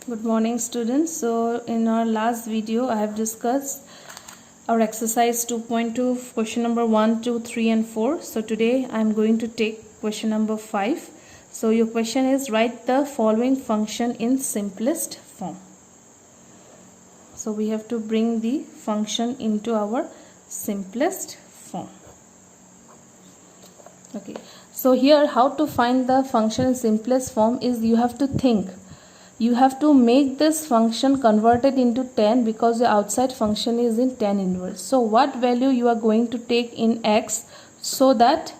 Good morning students. So in our last video I have discussed our exercise 2.2 question number 1, 2, 3 and 4. So today I am going to take question number 5. So your question is write the following function in simplest form. So we have to bring the function into our simplest form. Okay. So here how to find the function in simplest form is you have to think. You have to make this function converted into tan because the outside function is in tan inverse. So what value you are going to take in x so that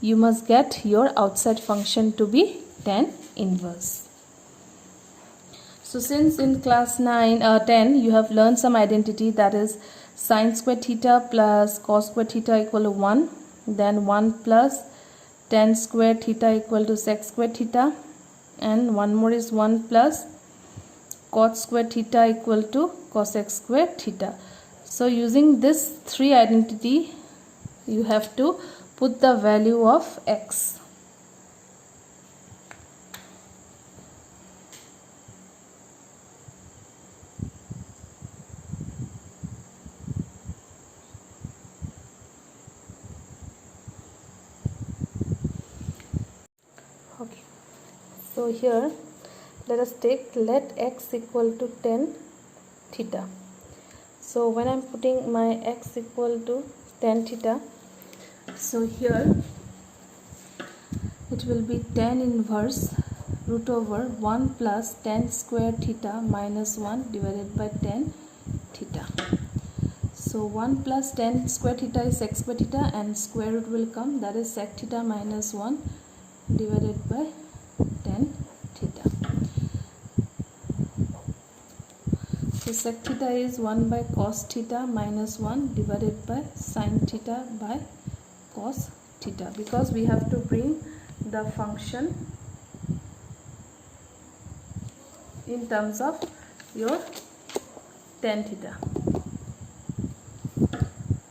you must get your outside function to be tan inverse. So since in class 10 you have learned some identity, that is sine square theta plus cos square theta equal to 1, then 1 plus tan square theta equal to sec square theta, and one more is 1 plus cot square theta equal to cosec square theta. So using this three identity you have to put the value of x. Okay. So here let us take let x equal to tan theta. So when I am putting my x equal to tan theta, so here it will be tan inverse root over 1 plus tan square theta minus 1 divided by tan theta. So 1 plus tan square theta is sec square theta and square root will come, that is sec theta minus 1 divided by tan theta. So sec theta is 1 by cos theta minus 1 divided by sin theta by cos theta, because we have to bring the function in terms of your tan theta.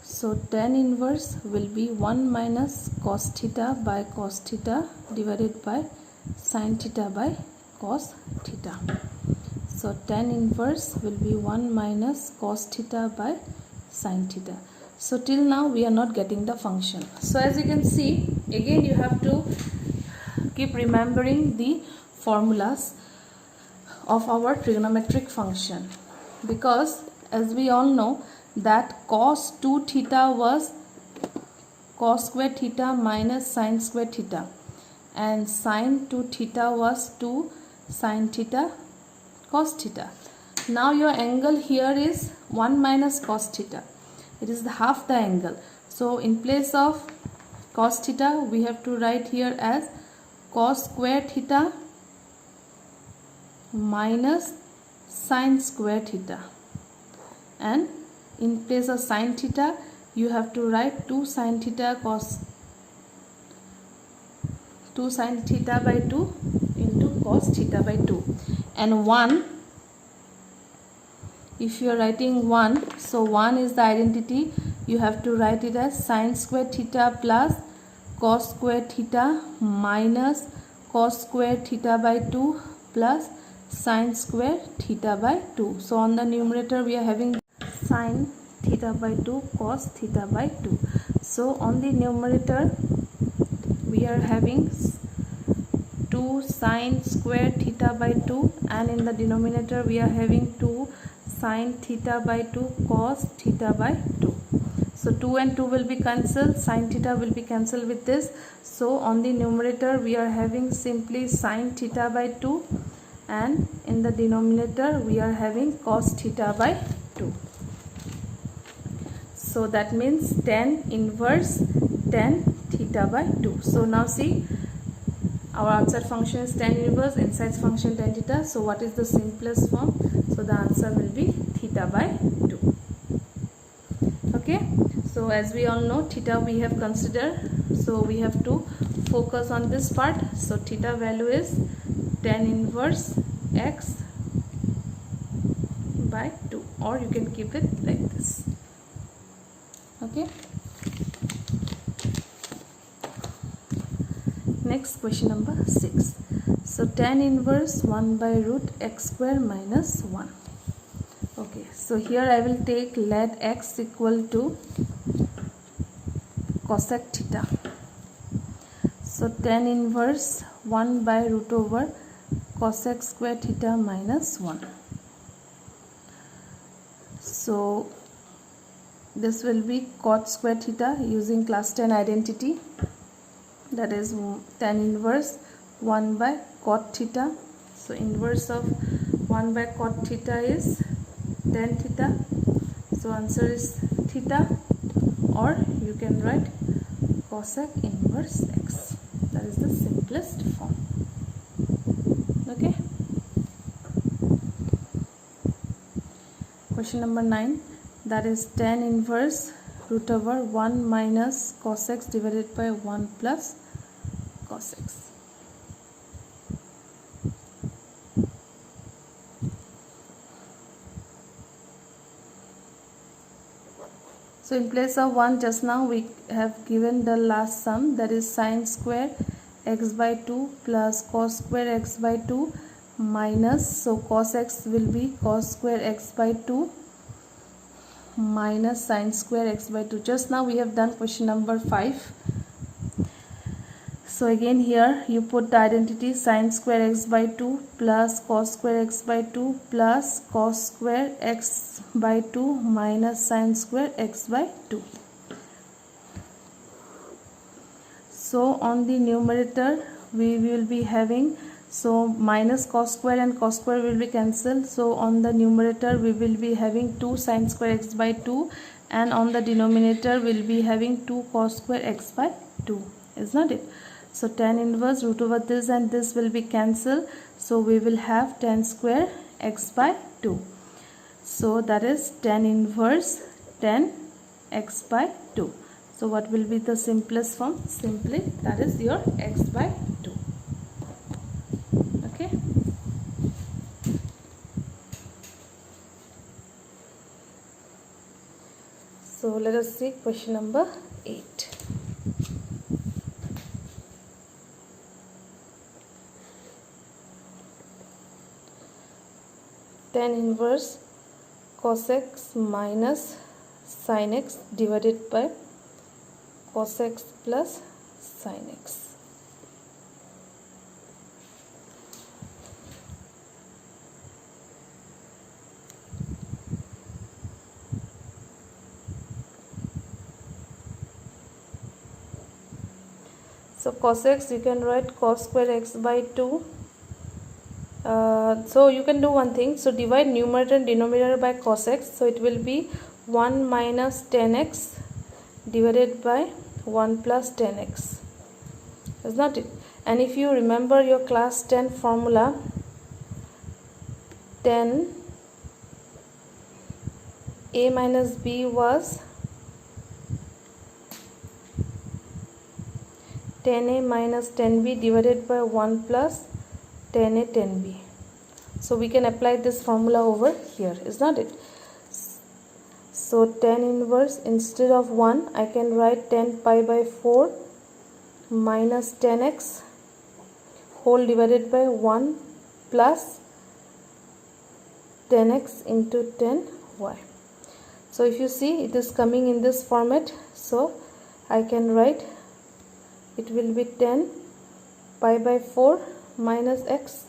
So tan inverse will be 1 minus cos theta by cos theta divided by sin theta by cos theta. So tan inverse will be 1 minus cos theta by sin theta. So till now we are not getting the function. So as you can see, again you have to keep remembering the formulas of our trigonometric function, because as we all know that cos 2 theta was cos square theta minus sin square theta, and sin 2 theta was 2 sin theta cos theta. Now your angle here is 1 minus cos theta. It is half the angle. So in place of cos theta we have to write here as cos square theta minus sin square theta, and in place of sin theta you have to write 2 sin theta cos 2 sin theta by 2 into cos theta by 2, and 1, if you are writing 1, so 1 is the identity, you have to write it as sin square theta plus cos square theta minus cos square theta by 2 plus sin square theta by 2. So on the numerator we are having sin theta by 2 cos theta by 2. So on the numerator we are having 2 sin square theta by 2, and in the denominator we are having 2 sin theta by 2 cos theta by 2. So 2 and 2 will be cancelled, sin theta will be cancelled with this. So on the numerator we are having simply sin theta by 2, and in the denominator we are having cos theta by 2. So that means tan inverse tan theta by 2. So now see, our outside function is tan inverse, inside function tan theta. So what is the simplest form? So the answer will be theta by 2. Okay. So as we all know, theta we have considered. So we have to focus on this part. So theta value is tan inverse x by 2, or you can keep it like this. Okay. Next question number 6. So tan inverse 1 by root x square minus 1. Okay, so here I will take let x equal to cosec theta. So tan inverse 1 by root over cosec square theta minus 1. So this will be cot square theta using class 10 identity, that is tan inverse 1 by cot theta. So inverse of 1 by cot theta is tan theta. So answer is theta, or you can write cosec inverse x. That is the simplest form. Okay. Question number 9, that is tan inverse root over 1 minus cos x divided by 1 plus cos x. So in place of 1, just now we have given the last sum, that is sin square x by 2 plus cos square x by 2 minus, so cos x will be cos square x by 2 minus sin square x by 2. Just now we have done question number 5. So again here you put the identity sin square x by 2 plus cos square x by 2 plus cos square x by 2 minus sin square x by 2. So on the numerator we will be having, so minus cos square and cos square will be cancelled. So on the numerator we will be having 2 sin square x by 2, and on the denominator we will be having 2 cos square x by 2, is not it? So tan inverse root over this and this will be cancelled. So we will have tan square x by 2. So that is tan inverse tan x by 2. So what will be the simplest form? Simply that is your x by 2. Okay. So let us see question number 8. Tan inverse cos x minus sin x divided by cos x plus sin x. So cos x you can write cos square x by 2. So you can do one thing, so divide numerator and denominator by cos x, so it will be 1 minus tan x divided by 1 plus tan x, is not it? And if you remember your class 10 formula, tan a minus b was tan a minus tan b divided by 1 plus tan a tan b. So we can apply this formula over here, is not it? So tan inverse, instead of 1 I can write tan pi by 4 minus tan x whole divided by 1 plus tan x into tan y. So if you see, it is coming in this format, so I can write it will be tan pi by 4 minus x,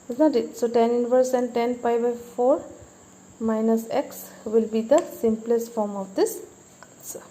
is not it? So tan inverse and tan pi by 4 minus x will be the simplest form of this answer.